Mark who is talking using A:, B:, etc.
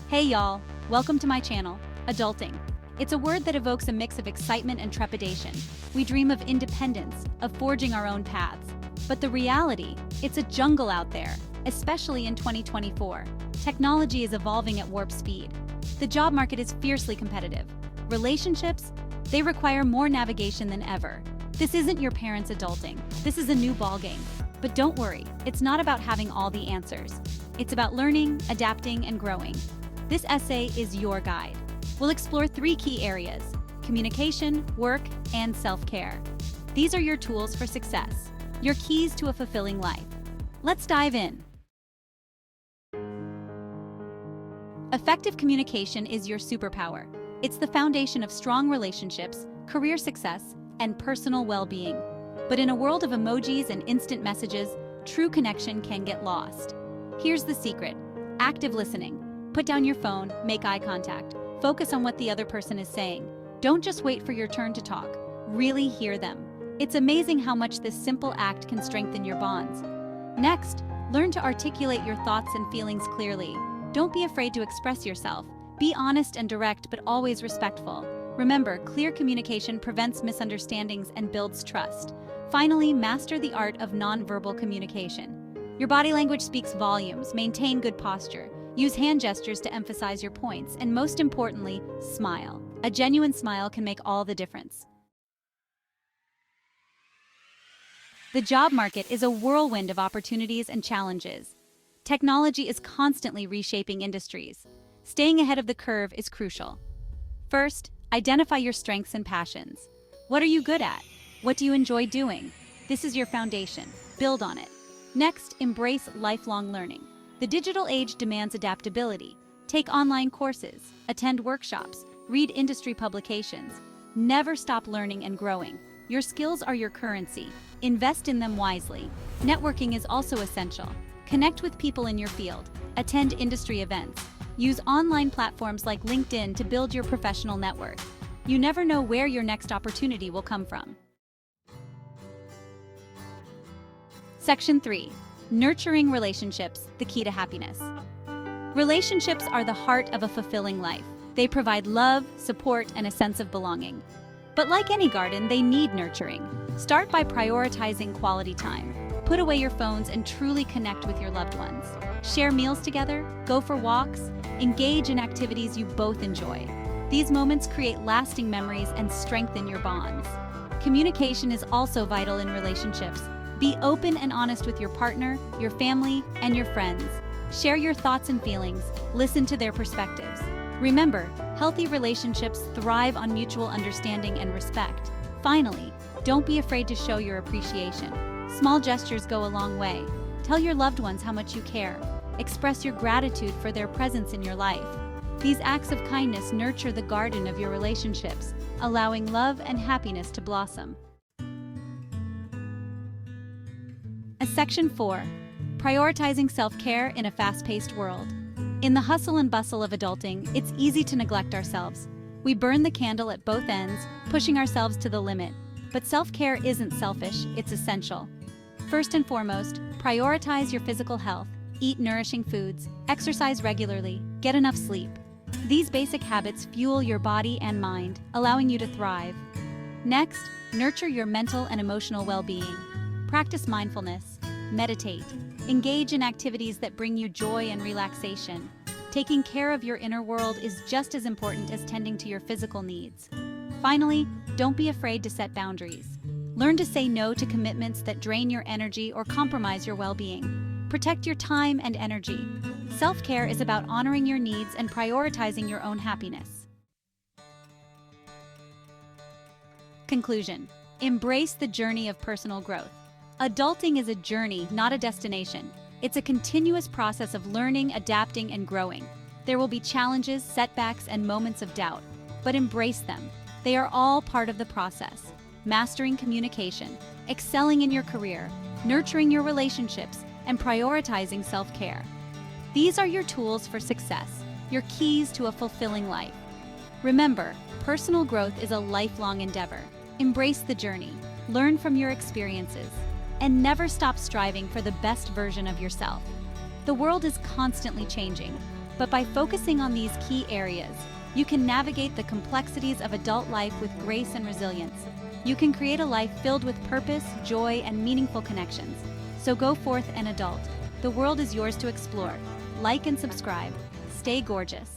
A: Hey y'all, welcome to my channel, Adulting. It's a word that evokes a mix of excitement and trepidation. We dream of independence, of forging our own paths. But the reality, it's a jungle out there, especially in 2024. Technology is evolving at warp speed. The job market is fiercely competitive. Relationships, they require more navigation than ever. This isn't your parents' adulting. This is a new ballgame. But don't worry, it's not about having all the answers. It's about learning, adapting, and growing. This essay is your guide. We'll explore 3 key areas: communication, work, and self-care. These are your tools for success, your keys to a fulfilling life. Let's dive in. Effective communication is your superpower. It's the foundation of strong relationships, career success, and personal well-being. But in a world of emojis and instant messages, true connection can get lost. Here's the secret: active listening. Put down your phone, make eye contact. Focus on what the other person is saying. Don't just wait for your turn to talk. Really hear them. It's amazing how much this simple act can strengthen your bonds. Next, learn to articulate your thoughts and feelings clearly. Don't be afraid to express yourself. Be honest and direct, but always respectful. Remember, clear communication prevents misunderstandings and builds trust. Finally, master the art of nonverbal communication. Your body language speaks volumes. Maintain good posture. Use hand gestures to emphasize your points, and most importantly, smile. A genuine smile can make all the difference. The job market is a whirlwind of opportunities and challenges. Technology is constantly reshaping industries. Staying ahead of the curve is crucial. First, identify your strengths and passions. What are you good at? What do you enjoy doing? This is your foundation. Build on it. Next, embrace lifelong learning. The digital age demands adaptability. Take online courses, attend workshops, read industry publications. Never stop learning and growing. Your skills are your currency. Invest in them wisely. Networking is also essential. Connect with people in your field. Attend industry events. Use online platforms like LinkedIn to build your professional network. You never know where your next opportunity will come from. Section 3. Nurturing relationships, the key to happiness. Relationships are the heart of a fulfilling life. They provide love, support, and a sense of belonging. But like any garden, they need nurturing. Start by prioritizing quality time. Put away your phones and truly connect with your loved ones. Share meals together, go for walks, engage in activities you both enjoy. These moments create lasting memories and strengthen your bonds. Communication is also vital in relationships. Be open and honest with your partner, your family, and your friends. Share your thoughts and feelings. Listen to their perspectives. Remember, healthy relationships thrive on mutual understanding and respect. Finally, don't be afraid to show your appreciation. Small gestures go a long way. Tell your loved ones how much you care. Express your gratitude for their presence in your life. These acts of kindness nurture the garden of your relationships, allowing love and happiness to blossom. Section 4. Prioritizing self-care in a fast-paced world. In the hustle and bustle of adulting, it's easy to neglect ourselves. We burn the candle at both ends, pushing ourselves to the limit. But self-care isn't selfish, it's essential. First and foremost, prioritize your physical health. Eat nourishing foods, exercise regularly, get enough sleep. These basic habits fuel your body and mind, allowing you to thrive. Next, nurture your mental and emotional well-being. Practice mindfulness, meditate, engage in activities that bring you joy and relaxation. Taking care of your inner world is just as important as tending to your physical needs. Finally, don't be afraid to set boundaries. Learn to say no to commitments that drain your energy or compromise your well-being. Protect your time and energy. Self-care is about honoring your needs and prioritizing your own happiness. Conclusion. Embrace the journey of personal growth. Adulting is a journey, not a destination. It's a continuous process of learning, adapting, and growing. There will be challenges, setbacks, and moments of doubt, but embrace them. They are all part of the process. Mastering communication, excelling in your career, nurturing your relationships, and prioritizing self-care. These are your tools for success, your keys to a fulfilling life. Remember, personal growth is a lifelong endeavor. Embrace the journey, learn from your experiences, and never stop striving for the best version of yourself. The world is constantly changing. But by focusing on these key areas, you can navigate the complexities of adult life with grace and resilience. You can create a life filled with purpose, joy, and meaningful connections. So go forth and adult. The world is yours to explore. Like and subscribe. Stay gorgeous.